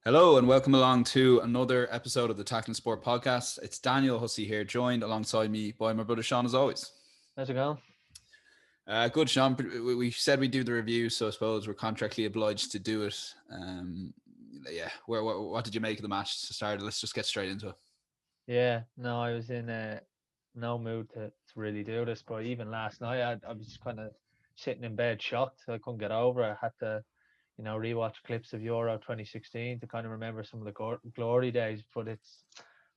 Hello and welcome along to another episode of the Tackling Sport podcast. It's Daniel Hussey here, joined alongside me by my brother Sean as always. How's it going? Good, Sean. We said we'd do the review, so I suppose we're contractually obliged to do it. Yeah, what did you make of the match to start? Let's just get straight into it. Yeah, no, I was in no mood to really do this, but even last night I was kind of sitting in bed shocked. I couldn't get over it. I had to, rewatch clips of Euro 2016 to kind of remember some of the glory days, but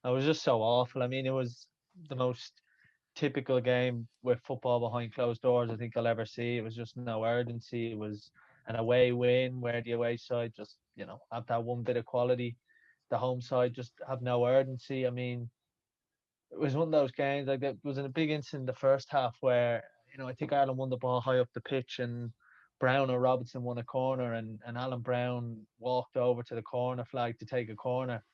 I was just so awful. I mean, it was the most typical game with football behind closed doors I think I'll ever see. It was just no urgency. It was an away win where the away side just, have that one bit of quality. The home side just have no urgency. I mean, it was one of those games like that was in a big incident in the first half where, I think Ireland won the ball high up the pitch and Brown or Robertson won a corner and Alan Brown walked over to the corner flag to take a corner,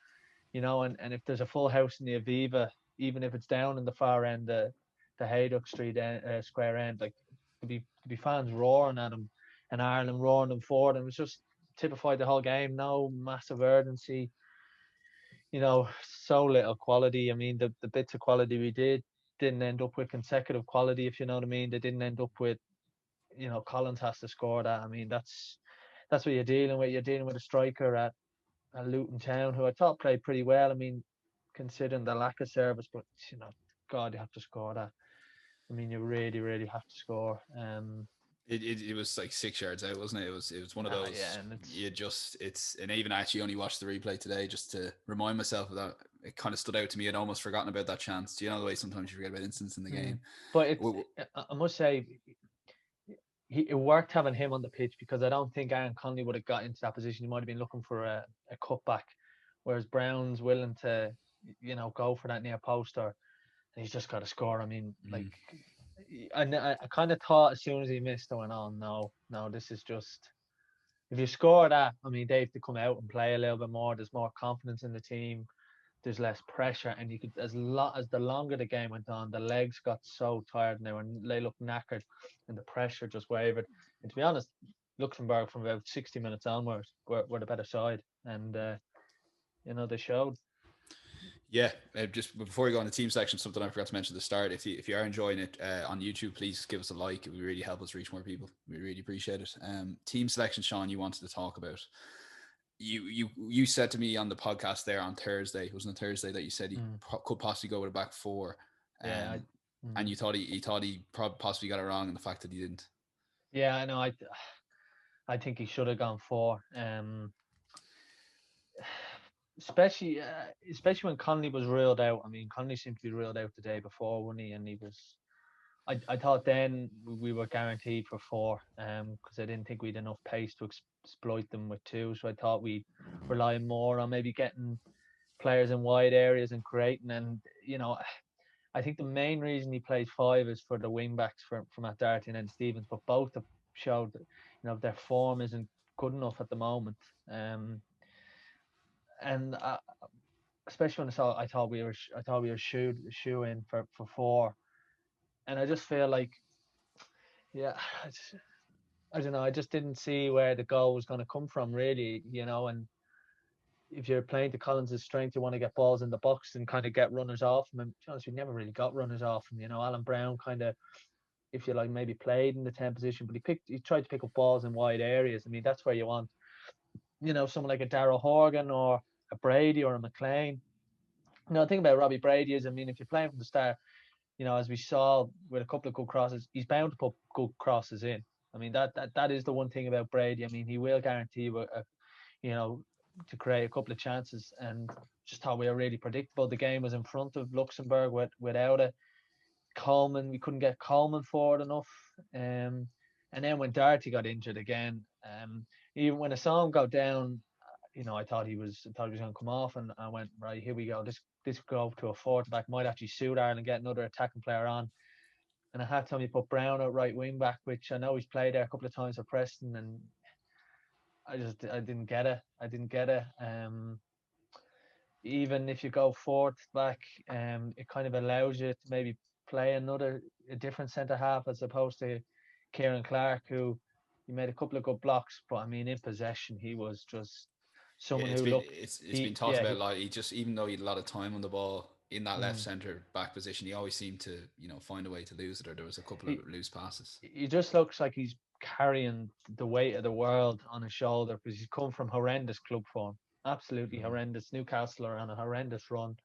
and if there's a full house in the Aviva, even if it's down in the far end, the Haydock Street square end, like could be fans roaring at him, and Ireland roaring them forward, and it was just typified the whole game. No massive urgency, so little quality. I mean, the bits of quality we didn't end up with consecutive quality, if you know what I mean. They didn't end up with, Collins has to score that. I mean, that's what you're dealing with. You're dealing with a striker at Luton Town, who I thought played pretty well. I mean, considering the lack of service, but God, you have to score that. I mean, you really, really have to score. It was like 6 yards out, wasn't it? It was one of Yeah, those and it's you just it's and even I actually only watched the replay today just to remind myself of that. It kind of stood out to me. I'd almost forgotten about that chance. Do you know the way sometimes you forget about incidents in the mm. game? But I must say, it worked having him on the pitch because I don't think Aaron Conley would have got into that position. He might have been looking for a cutback, whereas Brown's willing to, go for that near post, or and he's just got to score. I mean, like, Mm. I kind of thought as soon as he missed, I went, oh no, no, this is just. If you score that, I mean, they have to come out and play a little bit more. There's more confidence in the team. There's less pressure, and you could as the longer the game went on, the legs got so tired and they looked knackered, and the pressure just wavered. And to be honest, Luxembourg from about 60 minutes onwards were the better side, and they showed. Yeah, just before we go on the team section, something I forgot to mention at the start. If you are enjoying it on YouTube, please give us a like. It would really help us reach more people. We really appreciate it. Team selection, Sean, you wanted to talk about. You said to me on the podcast there on Thursday. It wasn't a Thursday that you said he Mm. could possibly go with a back four, Yeah, um, and mm. you thought he possibly got it wrong in the fact that he didn't. Yeah, I know. I think he should have gone for. Especially when Conley was ruled out. I mean, Conley seemed to be ruled out the day before, wasn't he? And he was. I thought then we were guaranteed for four, because I didn't think we'd enough pace to exploit them with two. So I thought we'd rely more on maybe getting players in wide areas and creating. And I think the main reason he plays five is for the wing backs from Matt Doherty and Ed Stevens, but both have showed that their form isn't good enough at the moment. And especially when I thought we were shoe in for four, and I just feel like, yeah, I don't know. I just didn't see where the goal was going to come from, really. And if you're playing to Collins' strength, you want to get balls in the box and kind of get runners off him. And to be honest, we never really got runners off him. Alan Brown kind of, if you like, maybe played in the 10 position, but he tried to pick up balls in wide areas. I mean, that's where you want, someone like a Darrell Horgan or a Brady or a McLean. The thing about Robbie Brady is, I mean, if you're playing from the start, as we saw with a couple of good crosses, he's bound to put good crosses in. I mean, that is the one thing about Brady. I mean, he will guarantee you, you know, to create a couple of chances. And just thought we were really predictable. The game was in front of Luxembourg without it. Coleman, we couldn't get Coleman forward enough. And then when Darty got injured again, even when I saw him go down, I thought he was going to come off, and I went, right, here we go. This could go to a fourth back, might actually suit Ireland, get another attacking player on. And I had to me put Brown at right wing back, which I know he's played there a couple of times for Preston, and I didn't get it. I didn't get it. Even if you go fourth back, it kind of allows you to maybe play a different centre half as opposed to Kieran Clark, who he made a couple of good blocks, but I mean in possession he was just Yeah, someone who looked it's been he talked yeah about a he lot. He just, even though he had a lot of time on the ball in that left mm, center back position, he always seemed to, find a way to lose it, or there was a couple of he loose passes. he just looks like he's carrying the weight of the world on his shoulder because he's come from horrendous club form, absolutely Mm. horrendous. Newcastle are on a horrendous run.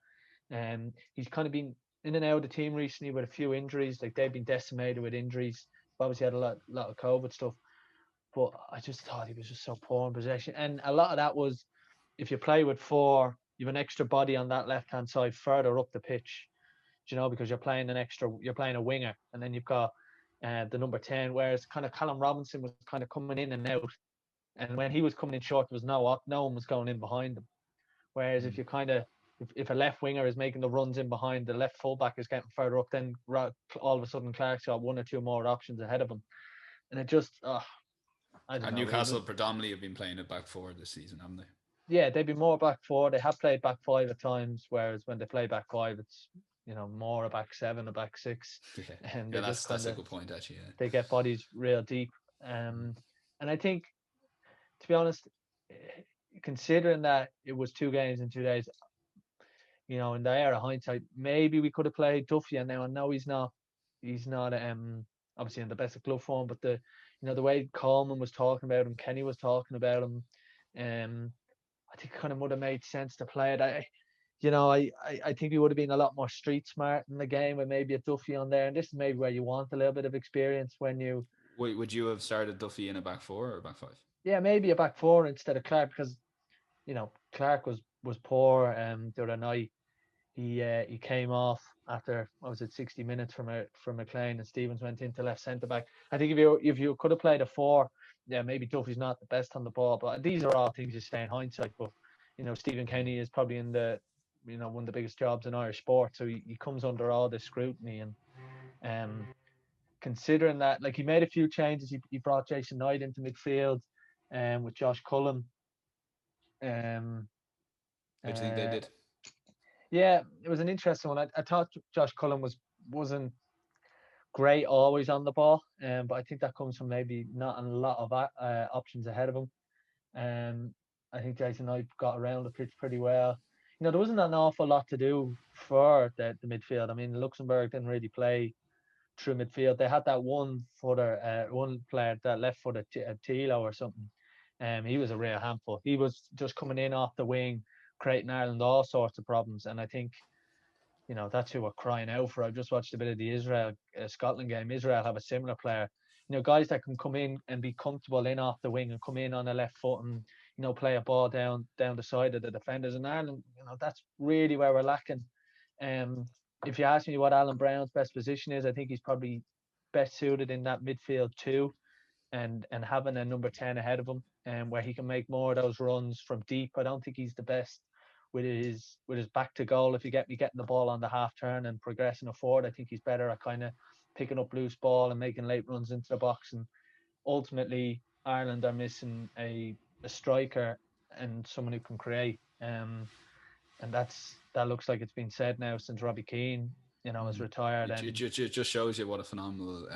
He's kind of been in and out of the team recently with a few injuries. Like they've been decimated with injuries. Obviously had a lot of COVID stuff. But I just thought he was just so poor in possession. And a lot of that was if you play with four, you have an extra body on that left hand side further up the pitch, because you're playing a winger, and then you've got the number 10, whereas kind of Callum Robinson was kind of coming in and out. And when he was coming in short, there was no one was going in behind him. Whereas if Mm. you kind of if a left winger is making the runs in behind, the left fullback is getting further up, then all of a sudden Clark's got one or two more options ahead of him, and it just I don't And know. Newcastle predominantly have been playing a back four this season, haven't they? Yeah, they'd be more back four. They have played back five at times, whereas when they play back five, it's more a back seven, a back six, Yeah, and yeah, they just that's kind a of good point actually. Yeah. they get bodies real deep. Um, and I think, to be honest, considering that it was 2 games in 2 days, in the era of hindsight, maybe we could have played Duffy. And now I know he's not obviously in the best of club form, but the way Coleman was talking about him, Kenny was talking about him, um, I think it kind of would have made sense to play it. I think he would have been a lot more street smart in the game with maybe a Duffy on there. And this is maybe where you want a little bit of experience when you, Would you have started Duffy in a back four or back five? yeah, maybe a back four instead of Clark because Clark was poor the other night. He came off after what was it 60 minutes from McLean, and Stevens went into left centre back. I think if you could have played a four, yeah, maybe Duffy's not the best on the ball, but these are all things you say in hindsight. But Stephen Kenny is probably in the one of the biggest jobs in Irish sport, so he comes under all this scrutiny. And um, considering that, like, he made a few changes. He brought Jason Knight into midfield, with Josh Cullen. Um, How do you think they uh, did? yeah, it was an interesting one. I thought Josh Cullen wasn't great always on the ball, but I think that comes from maybe not a lot of options ahead of him. Um, I think Jason Knight got around the pitch pretty well. There wasn't an awful lot to do for the midfield. I mean, Luxembourg didn't really play through midfield. They had that one player, that left footer, Tilo or something. He was a real handful. He was just coming in off the wing, creating Ireland all sorts of problems. And I think that's who we're crying out for. I've just watched a bit of the Israel Scotland game. Israel have a similar player. Guys that can come in and be comfortable in off the wing and come in on the left foot and play a ball down the side of the defenders. And Ireland, that's really where we're lacking. Um, if you ask me what Alan Brown's best position is, I think he's probably best suited in that midfield too, and having a number 10 ahead of him, and where he can make more of those runs from deep. I don't think he's the best with his back to goal. If you get me getting the ball on the half turn and progressing it forward, I think he's better at kind of picking up loose ball and making late runs into the box. And ultimately, Ireland are missing a striker and someone who can create. And that looks like it's been said now since Robbie Keane, has retired. And It just shows you what a phenomenal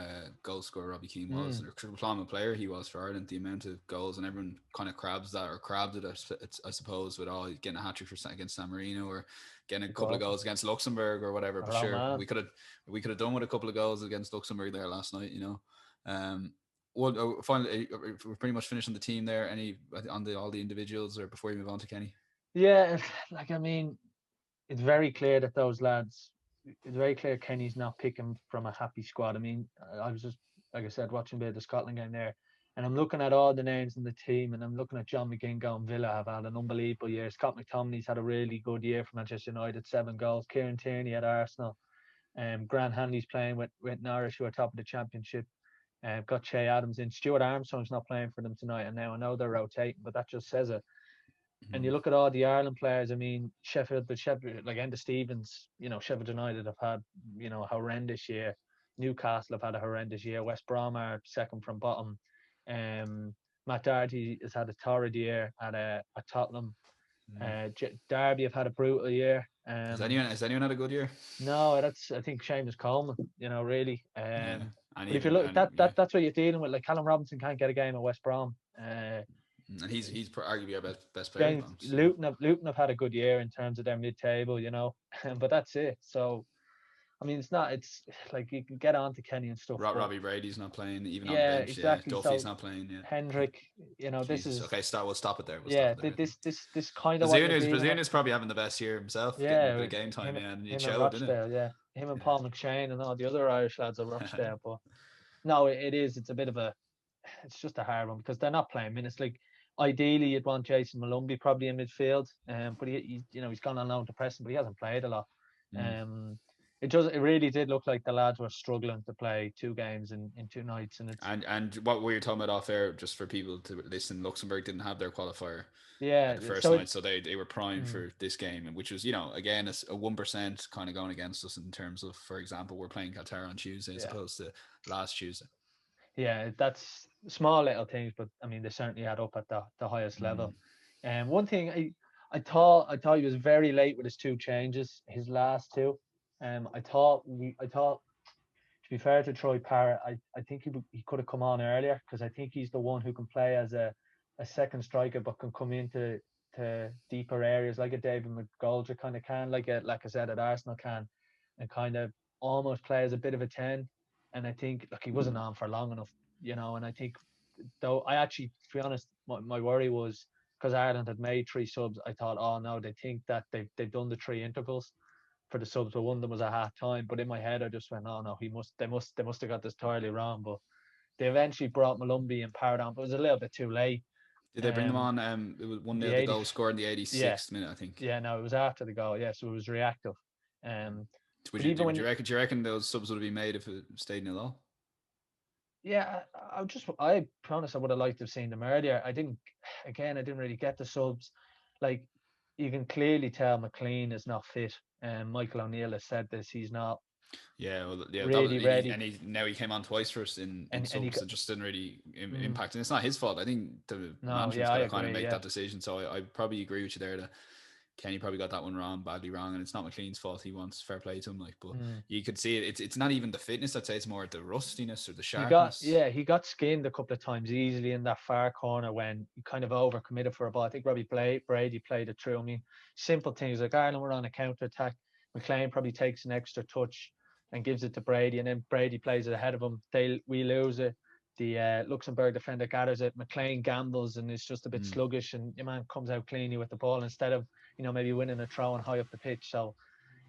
goal scorer Robbie Keane was, and a phenomenal player he was for Ireland. The amount of goals, and everyone kind of crabbed it, I suppose, with all getting a hat trick against San Marino, or getting a couple of goals against Luxembourg or whatever. But sure, Roman. we could have done with a couple of goals against Luxembourg there last night. Well, finally, we're pretty much finishing the team there. Any on all the individuals, or before you move on to Kenny? Yeah, like, I mean, it's very clear that those lads, it's very clear Kenny's not picking from a happy squad. I mean, I was just, like I said, watching a bit of the Scotland game there, and I'm looking at all the names in the team, and I'm looking at John McGinn going, Villa have had an unbelievable year. Scott McTominay's had a really good year for Manchester United, 7 goals. Kieran Tierney at Arsenal. Grant Hanley's playing with Norwich, who are top of the championship. Got Che Adams in. Stuart Armstrong's not playing for them tonight, and now I know they're rotating, but that just says it. And you Mm-hmm. look at all the Ireland players. I mean, Sheffield, like Enda Stevens, Sheffield United have had, a horrendous year. Newcastle have had a horrendous year. West Brom are second from bottom. Um, Matt Doherty has had a torrid year at Tottenham. Derby have had a brutal year. Has anyone had a good year? No, I think Seamus Coleman. Really. Yeah, and But if you even look, and yeah, that's what you're dealing with. Like Callum Robinson can't get a game at West Brom. And arguably our best player at the James moment. So. Luton have had a good year in terms of their mid-table, but that's it. So I mean, it's not. It's like you can get on to Kenny and stuff, but Robbie Brady's not playing, even on the yeah, bench. Yeah, exactly. Duffy's So not playing. Yeah, Hendrick, this Jesus. is Okay, we'll stop it there. We'll stop yeah. it there. I think. This kind of what you're dealing with. Bazunu's probably having the best year himself, getting a bit Yeah, of game time. him Yeah, and it him and showed, didn't Rochdale. Yeah, him and it? Paul McShane and all the other Irish lads at Rochdale. But no, it is. It's a bit of a. It's just a hard one because they're not playing minutes. Like ideally, you'd want Jason Malumbi probably in midfield, but he's gone on loan to Preston, but he hasn't played a lot. Mm. Um, it really did look like the lads were struggling to play 2 games in 2 nights, and it's And what we were talking about off air, just for people to listen, Luxembourg didn't have their qualifier at yeah. the first So night, so they were primed mm, for this game, and which was again a 1% kind of going against us in terms of, for example, we're playing Qatar on Tuesday as yeah, opposed to last Tuesday. yeah. That's small little things, but I mean they certainly had up at the highest Mm. level. And one thing I thought he was very late with his 2 changes, his last two. I thought to be fair to Troy Parrott, I think he could have come on earlier because I think he's the one who can play as a second striker but can come into to deeper areas like a David McGoldrick kind of can, like I said at Arsenal can, and kind of almost play as a bit of a 10. And I think he wasn't on for long enough, and I think though I actually, to be honest, my worry was because Ireland had made 3 subs, I thought, oh no, they think that they've done the 3 intervals for the subs, but one of them was a half time. But in my head, I just went, "Oh no, they must have got this entirely wrong." But they eventually brought Malumbi and Parrott on, but it was a little bit too late. Did they bring them Um, on? It was 1-0, the the 80, goal scored in the yeah, 86th minute, I think. yeah, no, it was after the goal, yeah, so it was reactive. Um, Would but you even would when you reckon? Do you reckon those subs would have been made if it stayed nil all? yeah, I promise I would have liked to have seen them earlier. I didn't really get the subs. Like, you can clearly tell McLean is not fit. And Michael O'Neill has said this. He's not Yeah, well, yeah, that was really ready. now he came on twice for us in And he subs got, and just didn't really mm, impact. And it's not his fault. I think the no, management's yeah, I got to kind of agree. make Yeah. that decision. So I probably agree with you there that Kenny probably got that one wrong, badly wrong, and it's not McLean's fault. He wants fair play to him, like, but Mm. you could see it. It's not even the fitness. I'd say it's more the rustiness or the Yeah, sharpness. he got skinned a couple of times easily in that far corner when he kind of overcommitted for a ball. I think Brady played it through. I mean, simple things like Ireland were on a counter attack. McLean probably takes an extra touch and gives it to Brady, and then Brady plays it ahead of him. We lose it. The Luxembourg defender gathers it. McLean gambles and is just a bit Mm. sluggish, and your man comes out cleanly with the ball instead of maybe winning a throw and high up the pitch. So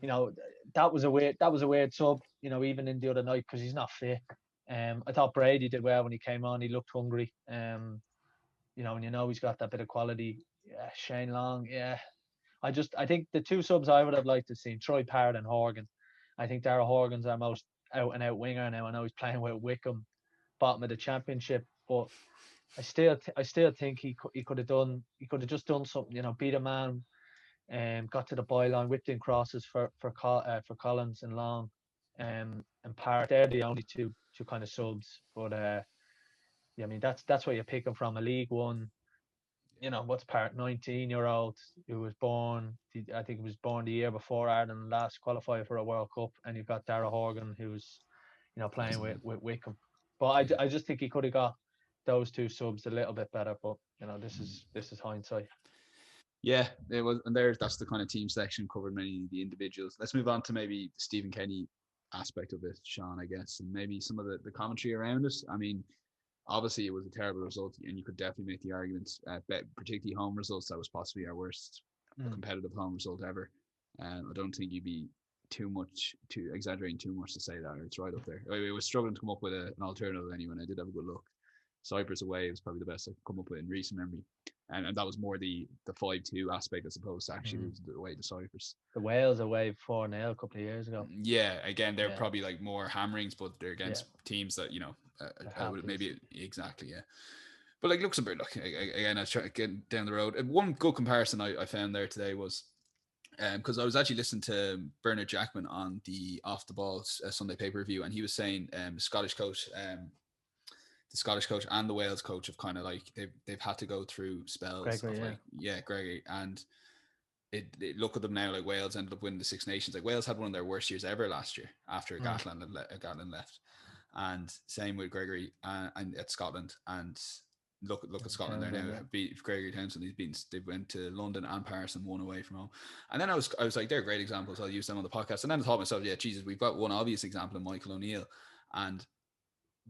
you know that was a weird sub. Even in the other night because he's not fit. I thought Brady did well when he came on. He looked hungry. And he's got that bit of quality. Yeah, Shane Long. Yeah, I think the 2 subs I would have liked to see Troy Parrott and Horgan. I think Dara Horgan's our most out and out winger now. I know he's playing with Wickham, bottom of the championship, but I still think he could have just done something. Beat a man, got to the byline, whipped in crosses for Collins and Long, and Parrott. They're the only two kind of subs. But yeah, I mean that's where you're picking from a League One. What's Parrott, 19-year-old who was born. I think he was born the year before Ireland last qualified for a World Cup, and you've got Dara Horgan who's playing with Wickham. But Yeah. I just think he could have got those 2 subs a little bit better. But this Mm. is hindsight. Yeah, it was, and that's the kind of team section covered many of the individuals. Let's move on to maybe the Stephen Kenny aspect of it, Sean, I guess, and maybe some of the commentary around it. I mean, obviously it was a terrible result, and you could definitely make the argument, particularly home results, that was possibly our worst Mm. competitive home result ever. I don't think you'd be too exaggerating too much to say that. It's right up there. I was struggling to come up with an alternative anyway, and I did have a good look. Cyprus away was probably the best I could come up with in recent memory, and that was more the 5-2 aspect as opposed to actually Mm. losing the way to Cyprus. The Wales away 4-0 a couple of years ago. Yeah, again, they're Yeah, probably like more hammerings, but they're yeah, against teams that they I have would beat. maybe exactly, yeah. But like Luxembourg, look again, I try to get down the road. One good comparison I found there today was because I was actually listening to Bernard Jackman on the Off the Ball Sunday pay per view, and he was saying the Scottish coach and the Wales coach have kind of like they've had to go through spells Gregory, of yeah. like Gregory, and look at them now. Like Wales ended up winning the Six Nations. Like Wales had one of their worst years ever last year after Mm. Gatland left, and same with Gregory and at Scotland. And Look at Scotland there Townsend, now. yeah. Beat Gregory Townsend. They went to London and Paris and won away from home. And then I was like, they're great examples. I'll use them on the podcast. And then I thought to myself, yeah, Jesus, we've got one obvious example of Michael O'Neill. And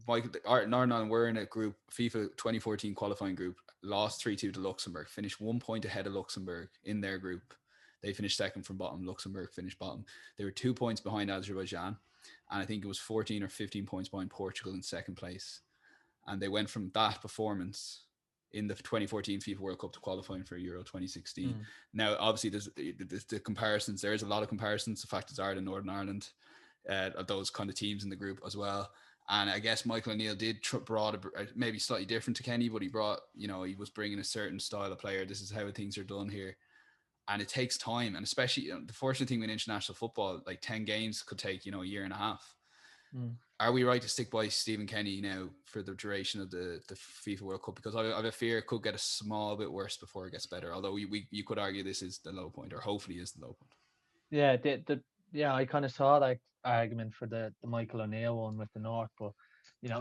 Northern Ireland were in a group, FIFA 2014 qualifying group, lost 3-2 to Luxembourg, finished 1 point ahead of Luxembourg in their group. They finished second from bottom. Luxembourg finished bottom. They were 2 points behind Azerbaijan. And I think it was 14 or 15 points behind Portugal in second place. And they went from that performance in the 2014 FIFA World Cup to qualifying for Euro 2016. Mm. Now, obviously, there's the comparisons. There is a lot of comparisons. The fact it's Ireland, Northern Ireland, those kind of teams in the group as well. And I guess Michael O'Neill did brought maybe slightly different to Kenny, but he brought, he was bringing a certain style of player. This is how things are done here. And it takes time. And especially, the fortunate thing with international football, like 10 games could take, a year and a half. Mm. Are we right to stick by Stephen Kenny now for the duration of the FIFA World Cup? Because I have a fear it could get a small bit worse before it gets better. Although you could argue this is the low point, or hopefully is the low point. Yeah, yeah, I kind of saw that argument for the Michael O'Neill one with the North, but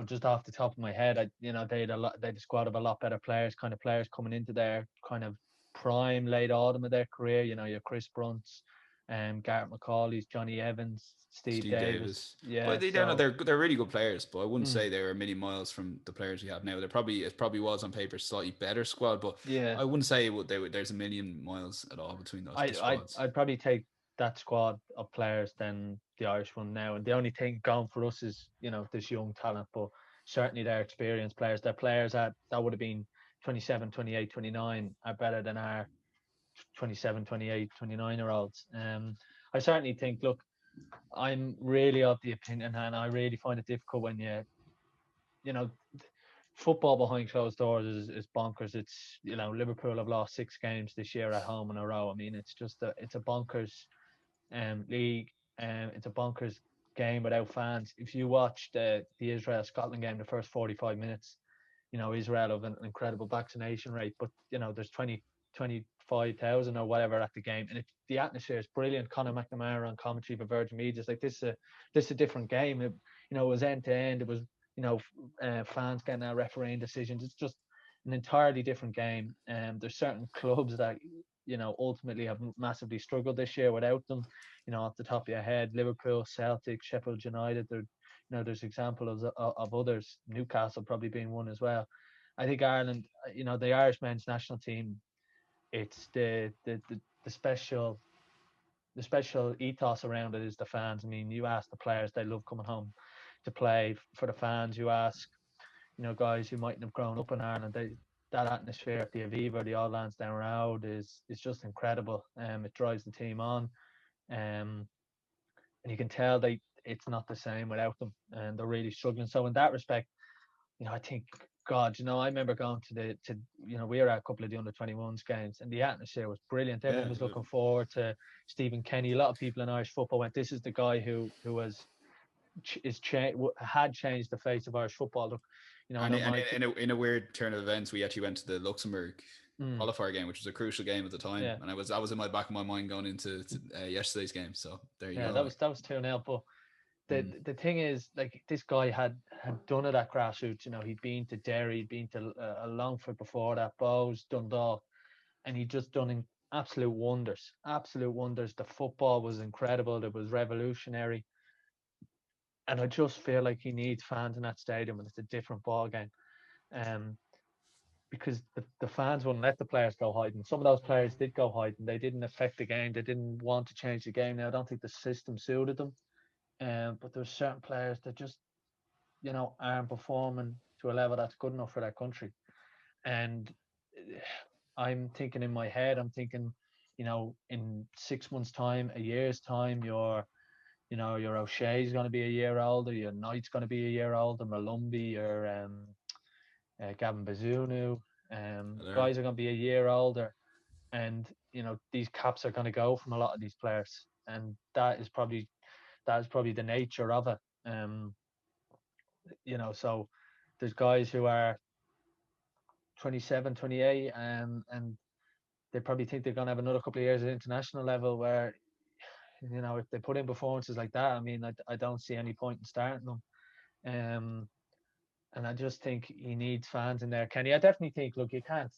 just off the top of my head, they had a squad of a lot better players, kind of players coming into their kind of prime late autumn of their career. Your Chris Brunts, Garrett McCauley's, Johnny Evans, Steve Steve Davis. Davis, but Yeah, they don't know, so they're really good players, but I wouldn't mm, say they were a million miles from the players we have now. It probably was on paper slightly better squad, but yeah, I wouldn't say there's a million miles at all between the squads. I'd probably take that squad of players than the Irish one now. And the only thing going for us is, this young talent, but certainly their experienced players, their players that would have been 27, 28, 29 are better than our 27, 28, 29-year olds. I certainly think, look, I'm really of the opinion, and I really find it difficult when you know, football behind closed doors is bonkers. It's Liverpool have lost 6 games this year at home in a row. I mean, it's a bonkers league. It's a bonkers game without fans. If you watch the Israel Scotland game, the first 45 minutes, Israel have an incredible vaccination rate, but there's 25,000 or whatever at the game, and the atmosphere is brilliant. Conor McNamara on commentary for Virgin Media is like this is a different game. It was end to end. It was fans getting out refereeing decisions. It's just an entirely different game. There's certain clubs that ultimately have massively struggled this year without them. Off the top of your head, Liverpool, Celtic, Sheffield United. There's examples of others. Newcastle probably being one as well. I think Ireland, the Irish men's national team, it's the special ethos around it is the fans. I mean, you ask the players, they love coming home to play for the fans. You ask, guys who mightn't have grown up in Ireland, that atmosphere at the Aviva, the All Lansdowne Road is just incredible. It drives the team on, and you can tell it's not the same without them, and they're really struggling. So in that respect, I think, God, I remember going we were at a couple of the under 21s games, and the atmosphere was brilliant. Everyone Yeah, was looking forward to Stephen Kenny. A lot of people in Irish football went, this is the guy who had changed the face of Irish football. Look, I and know Mike. in a weird turn of events, we actually went to the Luxembourg Mm, qualifier game, which was a crucial game at the time, yeah, and I was in my back of my mind going into yesterday's game. So there you yeah, go. Like, that was 2-0. But mm, the thing is, like, this guy had done it at grassroots. He'd been to Derry, he'd been to Longford before that, Bowes, Dundalk, and he'd just done absolute wonders. Absolute wonders. The football was incredible. It was revolutionary, and I just feel like he needs fans in that stadium, and it's a different ball game. Um, because the fans wouldn't let the players go hiding. Some of those players did go hiding. They didn't affect the game. They didn't want to change the game. Now I don't think the system suited them. But there's certain players that just aren't performing to a level that's good enough for their country. And I'm thinking in my head, I'm thinking, in 6 months' time, a year's time, your O'Shea's going to be a year older, your Knight's going to be a year older, Malumbi, your Gavin Bazunu, there. guys are going to be a year older, and these caps are going to go from a lot of these players, and that is probably the nature of it. So there's guys who are 27, 28, and they probably think they're going to have another couple of years at international level where, if they put in performances like that, I mean, I don't see any point in starting them. and I just think he needs fans in there. Kenny, I definitely think. Look, you can't.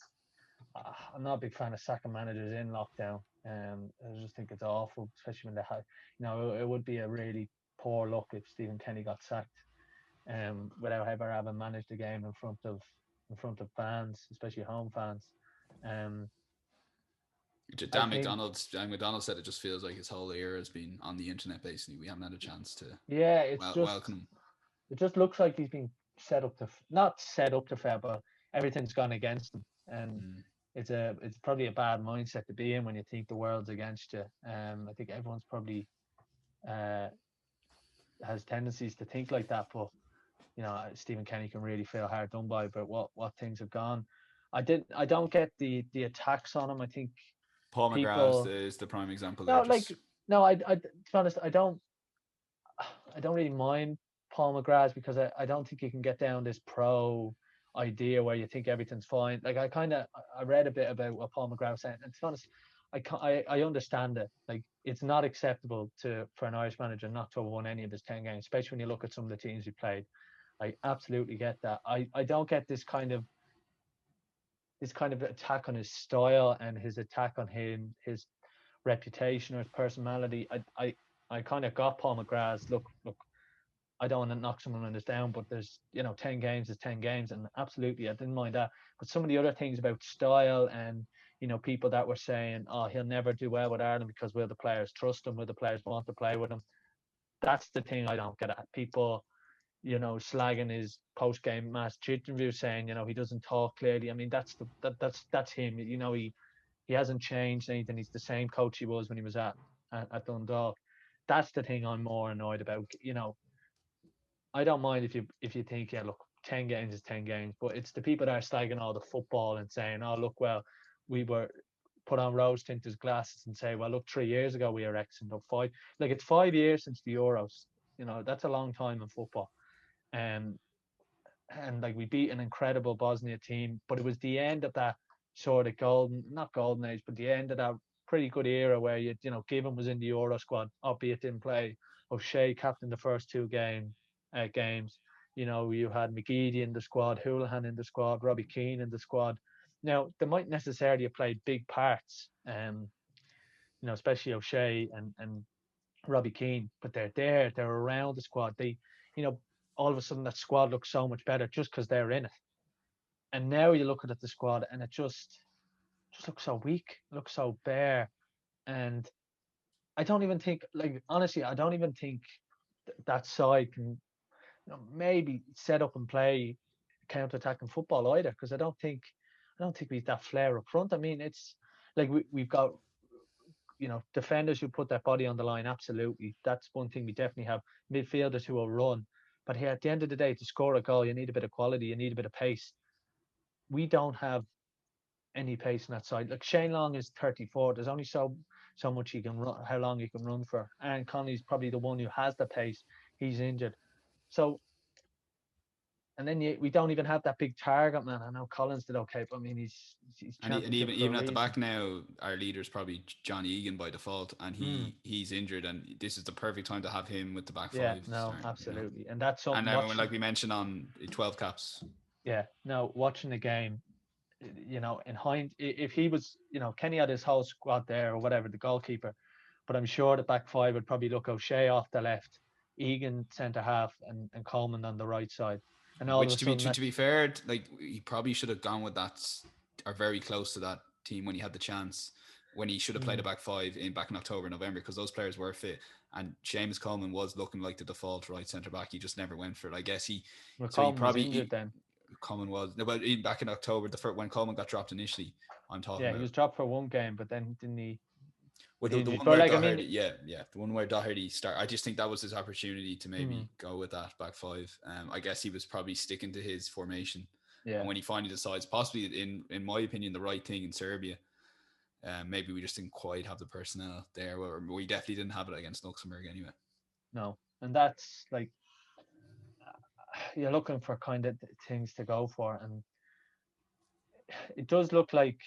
I'm not a big fan of sacking managers in lockdown. I just think it's awful, especially when they have. It would be a really poor look if Stephen Kenny got sacked. Without ever having managed the game in front of fans, especially home fans. Um, I think, Dan McDonald said it just feels like his whole era has been on the internet. Basically, we haven't had a chance to yeah, it's welcome just him. it just looks like he's been set up to not set up to fail, but everything's gone against him, and Mm. it's probably a bad mindset to be in when you think the world's against you. I think everyone's probably uh, has tendencies to think like that, but Stephen Kenny can really feel hard done by about what things have gone. I don't get the attacks on him. I think Paul McGrath people is the prime example there. no like Just no to be honest, I don't really mind Paul McGrath because I don't think you can get down this pro idea where you think everything's fine. Like I read a bit about what Paul McGrath was saying, and to be honest, I understand it. Like it's not acceptable for an Irish manager not to have won any of his 10 games, especially when you look at some of the teams he played. I absolutely get that. I don't get this kind of attack on his style and his attack on his reputation or his personality. I kind of got Paul McGrath's look. I don't want to knock someone on this down, but there's 10 games is 10 games, and absolutely I didn't mind that. But some of the other things about style and people that were saying, oh, he'll never do well with Ireland because will the players trust him? Will the players want to play with him? That's the thing I don't get at. People slagging his post game match interview saying, he doesn't talk clearly. I mean, that's him. He hasn't changed anything. He's the same coach he was when he was at Dundalk. That's the thing I'm more annoyed about. I don't mind if you think, yeah, look, 10 games is 10 games, but it's the people that are slagging all the football and saying, oh, look, well, we were put on rose tinted glasses and say, well, look, 3 years ago we were excellent, or five, like it's 5 years since the Euros. That's a long time in football. Um, and like we beat an incredible Bosnia team, but it was the end of that sort of not golden age, but the end of that pretty good era where Given was in the Euro squad, albeit didn't play. O'Shea captained the first two games. You had McGeady in the squad, Houlihan in the squad, Robbie Keane in the squad. Now they might necessarily have played big parts, especially O'Shea and Robbie Keane, but they're there, they're around the squad. You know, all of a sudden that squad looks so much better just because they're in it. And now you look at the squad and it just looks so weak, looks so bare. And I don't even think, like honestly, I don't even think that side can maybe set up and play counter-attacking football either, because I don't think we've that flair up front. I mean, it's like we've got defenders who put their body on the line. Absolutely, that's one thing we definitely have. Midfielders who will run, but here at the end of the day, to score a goal, you need a bit of quality, you need a bit of pace. We don't have any pace on that side. Like Shane Long is 34. There's only so much he can run, how long he can run for. And Conley's probably the one who has the pace. He's injured, so. And then we don't even have that big target man. I know Collins did okay, but I mean he's and championship for a even at the reason. back now, our leader is probably John Egan by default, and Mm, he's injured, and this is the perfect time to have him with the back yeah, five no, starting. absolutely, and that's And something. like we mentioned on 12 caps. Yeah, no, watching the game, in hind, if he was, Kenny had his whole squad there or whatever, the goalkeeper, but I'm sure the back five would probably look O'Shea off the left, Egan centre half, and Coleman on the right side, and all of Which a sudden to be fair, like he probably should have gone with that, or very close to that team when he had the chance. When he should have played a back five back in October, November, because those players were fit, and Seamus Coleman was looking like the default right centre back. He just never went for it. I guess he Coleman was probably injured then. Coleman was no, but even back in October, the first when Coleman got dropped initially, I'm talking Yeah, he about. was dropped for one game, but then didn't he? Well, the Injured, one but where like I mean, Doherty, yeah, the one where Doherty start. I just think that was his opportunity to hmm, maybe go with that back five. I guess he was probably sticking to his formation, and yeah, when he finally decides, possibly in my opinion, the right thing in Serbia, maybe we just didn't quite have the personnel there. Or we definitely didn't have it against Luxembourg anyway. no, and that's like you're looking for kind of things to go for, and it does look like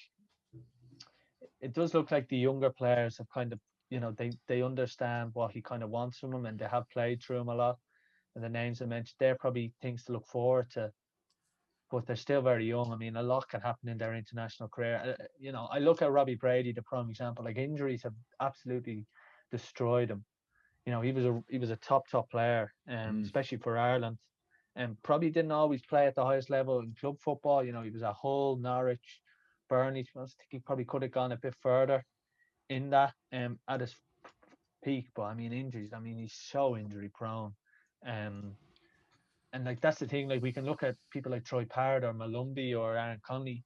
the younger players have kind of they understand what he kind of wants from them, and they have played through him a lot. And the names I mentioned, they're probably things to look forward to. but they're still very young. I mean, a lot can happen in their international career. I look at Robbie Brady, the prime example. Like, injuries have absolutely destroyed him. He was a top player, Mm. especially for Ireland, and probably didn't always play at the highest level in club football. He was at Hull, Norwich, Burnley. I think he probably could have gone a bit further in that at his peak. But I mean, injuries. I mean, he's so injury prone. Um, and like, that's the thing. Like, we can look at people like Troy Parrott or Malumbi or Aaron Conley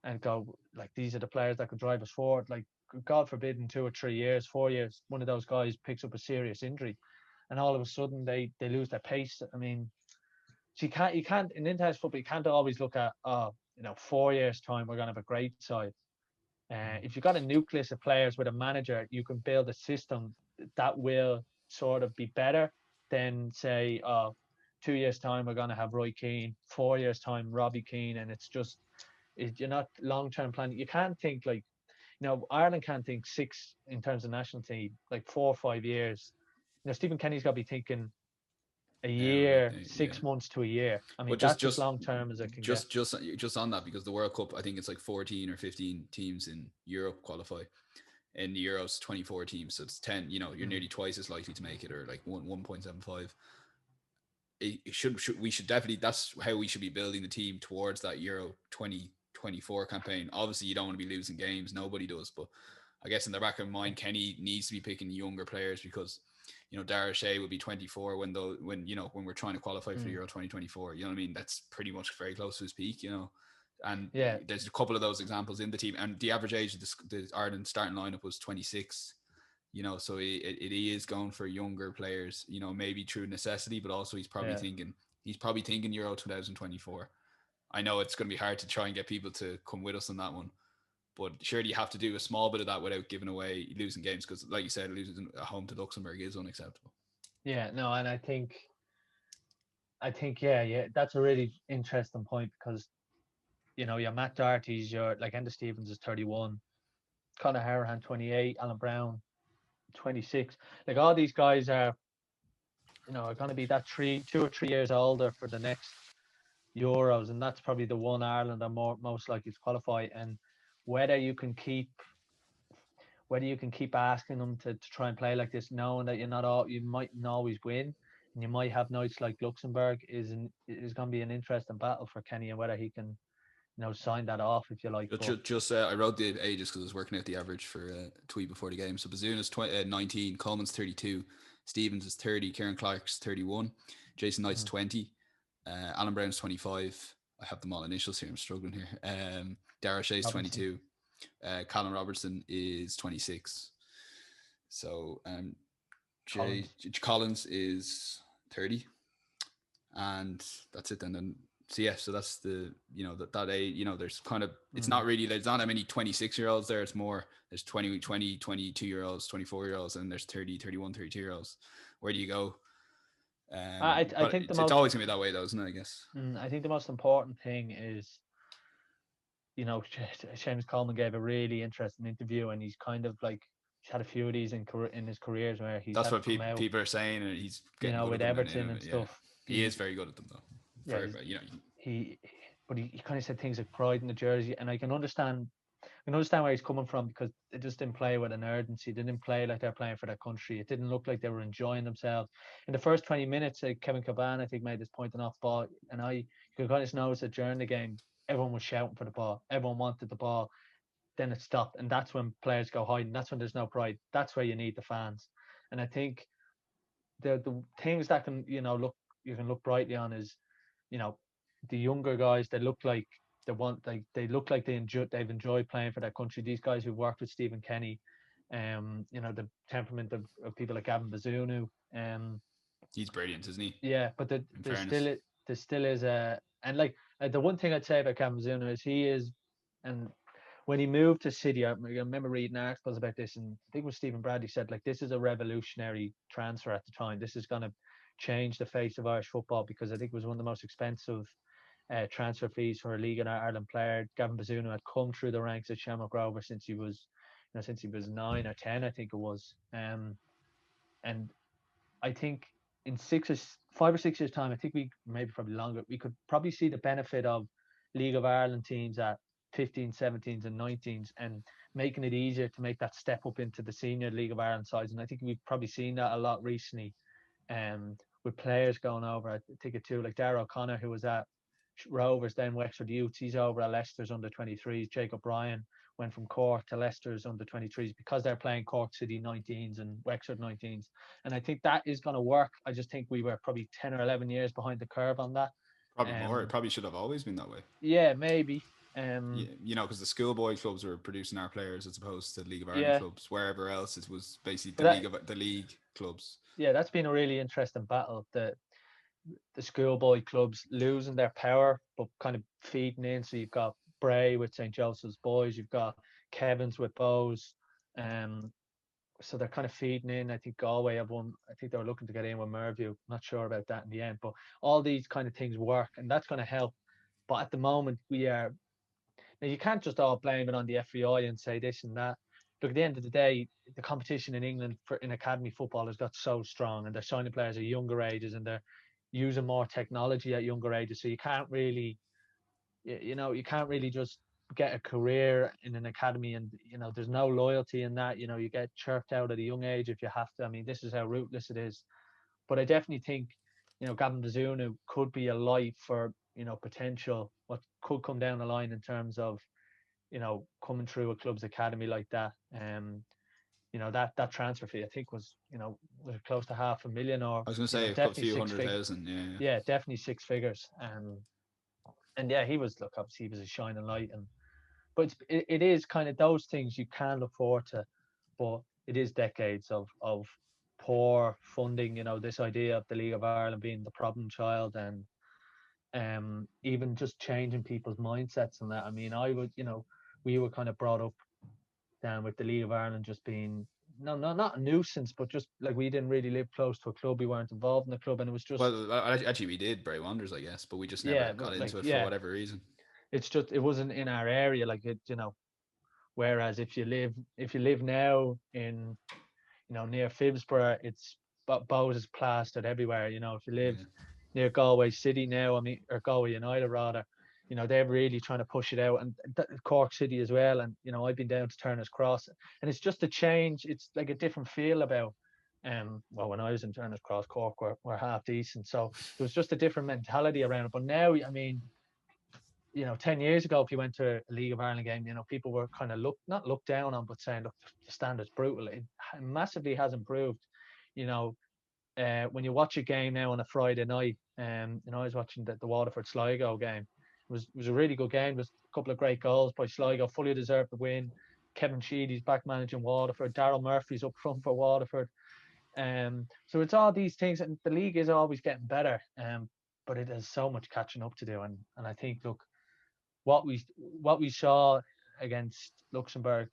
and go, like, these are the players that could drive us forward. Like, God forbid, in 2 or 3 years, 4 years, one of those guys picks up a serious injury, and all of a sudden they lose their pace. I mean, so you can't in international football, you can't always look at, 4 years time we're gonna have a great side. If you've got a nucleus of players with a manager, you can build a system that will sort of be better than, say, 2 years time we're gonna have Roy Keane, 4 years time Robbie Keane, and it's just, you're not long term planning. You can't think like, Ireland can't think six in terms of national team, like 4 or 5 years. Stephen Kenny's got to be thinking a year, Yeah. 6 months to a year. I mean, But just that's as just long term as it can get. just on that, because the World Cup, I think it's like 14 or 15 teams in Europe qualify. In the Euros, 24 teams, so it's 10. You're Mm. nearly twice as likely to make it, or like 1.75. It should we should definitely, that's how we should be building the team towards that Euro 2024 campaign. Obviously, you don't want to be losing games, nobody does, but I guess in the back of mind, Kenny needs to be picking younger players, because Dara Shea will be 24 when we're trying to qualify for the Mm. Euro 2024. You know what I mean? That's pretty much very close to his peak. And Yeah, there's a couple of those examples in the team, and the average age of the Ireland starting lineup was 26. So it is going for younger players, maybe through necessity, but also yeah, he's probably thinking Euro 2024. I know it's going to be hard to try and get people to come with us on that one, but surely you have to do a small bit of that without giving away losing games, because like you said, losing at home to Luxembourg is unacceptable. yeah. No, and I think, yeah, yeah. That's a really interesting point because your Matt Doherty's, your like Enda Stevens is 31, Conor Harahan 28, Alan Brown 26. Like, all these guys are going to be that 2 or 3 years older for the next Euros, and that's probably the one Ireland are most likely to qualify. And whether you can keep whether you can keep asking them to try and play like this, knowing that you mightn't always win, and you might have nights like Luxembourg, is going to be an interesting battle for Kenny, and whether he can sign that off, if you like. But But I wrote the ages because I was working out the average for a tweet before the game. So Bazuna's 19, Coleman's 32, Stevens is 30, Kieran Clark's 31, Jason Knight's mm, 20, Alan Brown's 25. I have them all initials here. I'm struggling here. Dara Shea's Robinson, 22. Callum Robertson is 26. So Collins, Collins is 30, and that's it. Then so yeah, so that's the that age. There's kind of, it's mm, not really, there's not that many 26-year-olds there. It's more, there's 22-year-olds, 24-year-olds, and there's 30, 31, 32-year-olds. Where do you go? I But think the it's most always gonna be that way, though, isn't it? I guess. I think the most important thing is, Seamus Coleman gave a really interesting interview, and he's kind of like, he's had a few of these in his careers where he's That's had to what come out, people are saying, and he's getting good at with them. And Everton and yeah, stuff. he is very good at them, though. Yeah, Very, very, he but he kind of said things like pride in the jersey, and I can understand where he's coming from, because they just didn't play with an urgency. They didn't play like they're playing for their country. It didn't look like they were enjoying themselves. In the first 20 minutes, Kevin Caban, I think, made this point on off ball, and you could kind of notice that during the game, everyone was shouting for the ball. Everyone wanted the ball. Then it stopped, and that's when players go hiding. That's when there's no pride. That's where you need the fans. And I think the things that you can look brightly on is, you know, the younger guys. They look like they've enjoyed playing for their country. These guys who worked with Stephen Kenny, the temperament of people like Gavin Bazunu. he's brilliant, isn't he? Yeah, but In there fairness. still there still is a, and like, the one thing I'd say about Gavin Bazunu is he is, and when he moved to City, I remember reading articles about this, and I think it was Stephen Bradley said, like, this is a revolutionary transfer at the time. This is going to change the face of Irish football, because I think it was one of the most expensive transfer fees for a League in Ireland player. Gavin Bazunu had come through the ranks at Shamrock Rovers since he was 9 or 10, I think it was. And I think in 5 or 6 years time, I think we maybe probably longer, we could probably see the benefit of League of Ireland teams at 15s, 17s, and 19s, and making it easier to make that step up into the senior League of Ireland sides. And I think we've probably seen that a lot recently, with players going over. I think it too, like Darragh O'Connor, who was at Rovers, then Wexford Youths. He's over at Leicester's under 23s. Jacob Bryan went from Cork to Leicester's under 23s because they're playing Cork City 19s and Wexford 19s. And I think that is going to work. I just think we were probably 10 or 11 years behind the curve on that. Probably more. It probably should have always been that way. Yeah, maybe. Yeah, because the schoolboy clubs were producing our players as opposed to League of Ireland Yeah, clubs. Wherever else, it was basically but that, the league clubs. yeah, that's been a really interesting battle. The schoolboy clubs losing their power, but kind of feeding in. So you've got Bray with St. Joseph's Boys, you've got Kevin's with Bows. Um, so they're kind of feeding in. I think Galway have one. I think they were looking to get in with Merview. Not sure about that in the end, but all these kind of things work, and that's going to help. But at the moment, we are now. You can't just all blame it on the FEI and say this and that. Look, at the end of the day, the competition in England in academy football has got so strong, and they're signing players at younger ages, and they're using more technology at younger ages. So you can't really, you can't really just get a career in an academy, and there's no loyalty in that. You get chirped out at a young age if you have to. I mean, this is how ruthless it is. But I definitely think, Gavin Bazunu could be a light for, potential what could come down the line in terms of, coming through a club's academy like that. That transfer fee I think was close to 500,000, or I was going to say a definitely few six hundred figures. thousand. Yeah. Yeah, definitely six figures. And yeah, he was, look, obviously he was a shining light, but it is kind of those things you can look forward to, but it is decades of poor funding. This idea of the League of Ireland being the problem child, and even just changing people's mindsets and that. I mean, we were kind of brought up down with the League of Ireland just being no, not a nuisance, but just like we didn't really live close to a club. We weren't involved in the club, and it was just, Well, actually, we did Bray Wonders, I guess, but we just never yeah, got like, into it for yeah, whatever reason. it's just it wasn't in our area, like it. Whereas if you live now in, near Phibsborough, it's Bowes is plastered everywhere. If you live Yeah. near Galway City now, I mean, or Galway United rather, they're really trying to push it out, and Cork City as well. And I've been down to Turner's Cross, and it's just a change. It's like a different feel about. Well, when I was in Turner's Cross, Cork were half decent, so there was just a different mentality around it. But now, I mean, 10 years ago, if you went to a League of Ireland game, people were kind of not looked down on, but saying, look, the standard's brutal. It massively has improved. You know, when you watch a game now on a Friday night, I was watching the Waterford Sligo game. It was a really good game. There was a couple of great goals by Sligo, fully deserved the win. Kevin Sheedy's back managing Waterford. Daryl Murphy's up front for Waterford. So it's all these things, and the league is always getting better. But it has so much catching up to do, and I think, look, what we saw against Luxembourg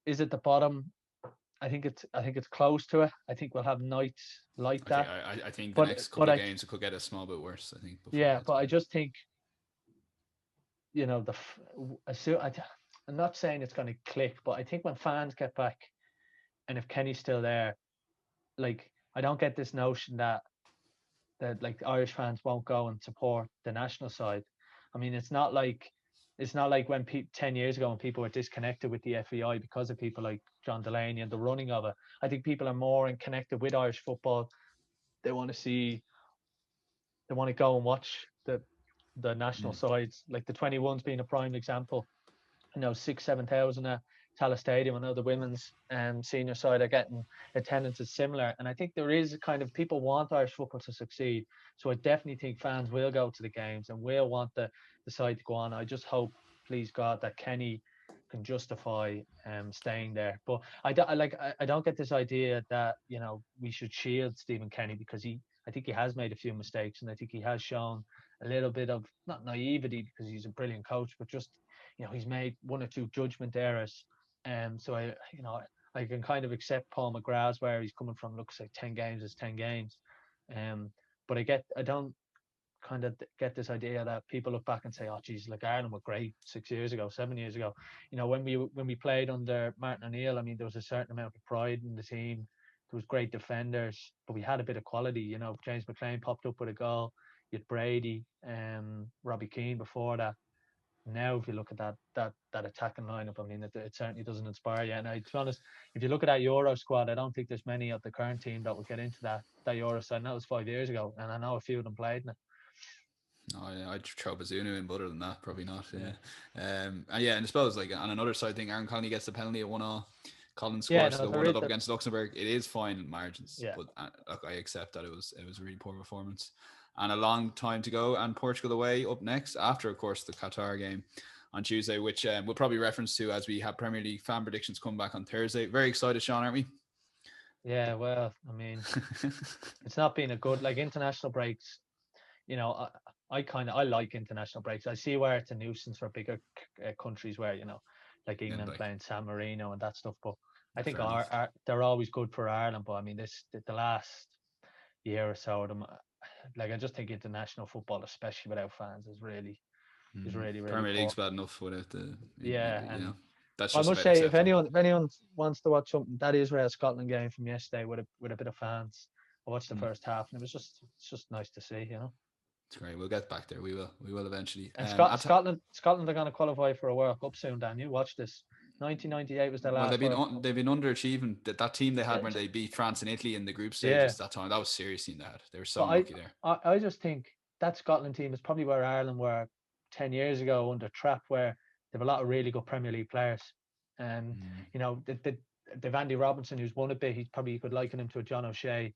is at the bottom. I think it's close to it. I think we'll have nights like that. I think the But next but couple of I games it could get a small bit worse. I think before we yeah, get but to I them. just think, the as soon, I'm not saying it's going to click, but I think when fans get back, and if Kenny's still there, like, I don't get this notion that like Irish fans won't go and support the national side. I mean, it's not like when 10 years ago when people were disconnected with the FEI because of people like John Delaney and the running of it. I think people are more connected with Irish football. They want to see, they want to go and watch the national Mm. sides, like the 21s being a prime example. 6,000-7,000 at Tallaght Stadium. I know the women's senior side are getting attendance is similar, and I think there is a kind of, people want Irish football to succeed. So I definitely think fans will go to the games and will want the side to go on. I just hope, please God, that Kenny can justify staying there. But I don't get this idea that we should shield Stephen Kenny, because I think he has made a few mistakes, and I think he has shown a little bit of, not naivety because he's a brilliant coach, but just he's made one or two judgment errors. So I can kind of accept Paul McGrath's where he's coming from. Looks like 10 games is 10 games. But I don't kind of get this idea that people look back and say, oh geez, like Ireland were great 6 years ago, 7 years ago. When we played under Martin O'Neill, I mean, there was a certain amount of pride in the team. There was great defenders, but we had a bit of quality. James McLean popped up with a goal. you'd Brady, Robbie Keane before that. Now, if you look at that attacking lineup, I mean, it certainly doesn't inspire you. And to be honest, if you look at that Euro squad, I don't think there's many of the current team that would get into that Euro side. And that was 5 years ago, and I know a few of them played in it. No, I'd throw Bazunu in, but other than that, probably not. Yeah. And I suppose like on another side thing, Aaron Connolly gets the penalty at 1-1. Collins Yeah, scores, no, so they there won it is up that. against Luxembourg. It is fine margins, Yeah, but look, I accept that it was a really poor performance, and a long time to go. And Portugal away up next after, of course, the Qatar game on Tuesday, which we'll probably reference to as we have Premier League fan predictions come back on Thursday. Very excited, Sean, aren't we? yeah. Well, I mean, it's not been a good like international breaks. You know, I like international breaks. I see where it's a nuisance for bigger countries where like And England like, playing San Marino and that stuff. But I think fair enough. they're always good for Ireland. But I mean, the last year or so, like I just think international football, especially without fans, is really Premier poor. League's bad enough without Yeah, you know, and that's I just must about say, if acceptable. anyone wants to watch something, that Israel Scotland game from yesterday with a bit of fans. I watched the Mm. first half, and it's just nice to see. It's great. We'll get back there. We will eventually. And At, Scotland are going to qualify for a World Cup soon. Dan, you watch this. 1998 was their well, last World Cup. they've been underachieving. That team they had Yeah, when they beat France and Italy in the group yeah. stages that time, that was a serious team they had. They were But so unlucky there. I just think that Scotland team is probably where Ireland were 10 years ago under Trapp, where they have a lot of really good Premier League players. And Mm. they've Andy Robinson, who's won a bit. He's probably, you could liken him to a John O'Shea,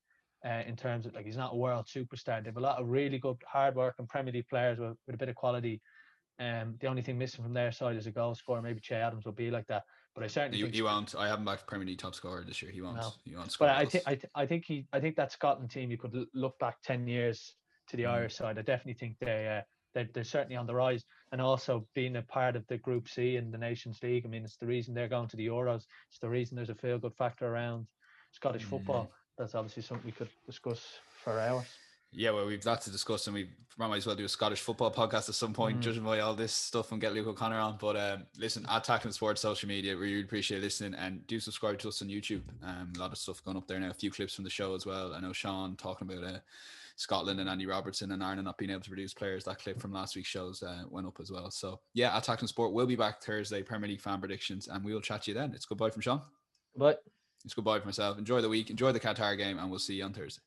in terms of, like, he's not a world superstar. They have a lot of really good, hard working Premier League players with a bit of quality. The only thing missing from their side is a goal scorer. Maybe Che Adams will be like that, but I certainly think He won't. I haven't backed Premier League top scorer this year. He won't. no. He won't But score goals. I think that Scotland team, you could look back 10 years to the Mm. Irish side. I definitely think they're certainly on the rise, and also being a part of the Group C in the Nations League. I mean, it's the reason they're going to the Euros. It's the reason there's a feel good factor around Scottish Mm. football. That's obviously something we could discuss for hours. Yeah, well, we've lots to discuss, and we might as well do a Scottish football podcast at some point, Mm. judging by all this stuff, and get Luke O'Connor on. But listen, at Tackling Sports social media, we really appreciate listening, and do subscribe to us on YouTube. A lot of stuff going up there now, a few clips from the show as well. I know Sean talking about Scotland and Andy Robertson and Ireland not being able to produce players. That clip from last week's shows went up as well. So yeah, at Tackling Sport, we'll be back Thursday, Premier League fan predictions, and we will chat to you then. It's goodbye from Sean. But It's goodbye from myself. Enjoy the week, enjoy the Qatar game, and we'll see you on Thursday.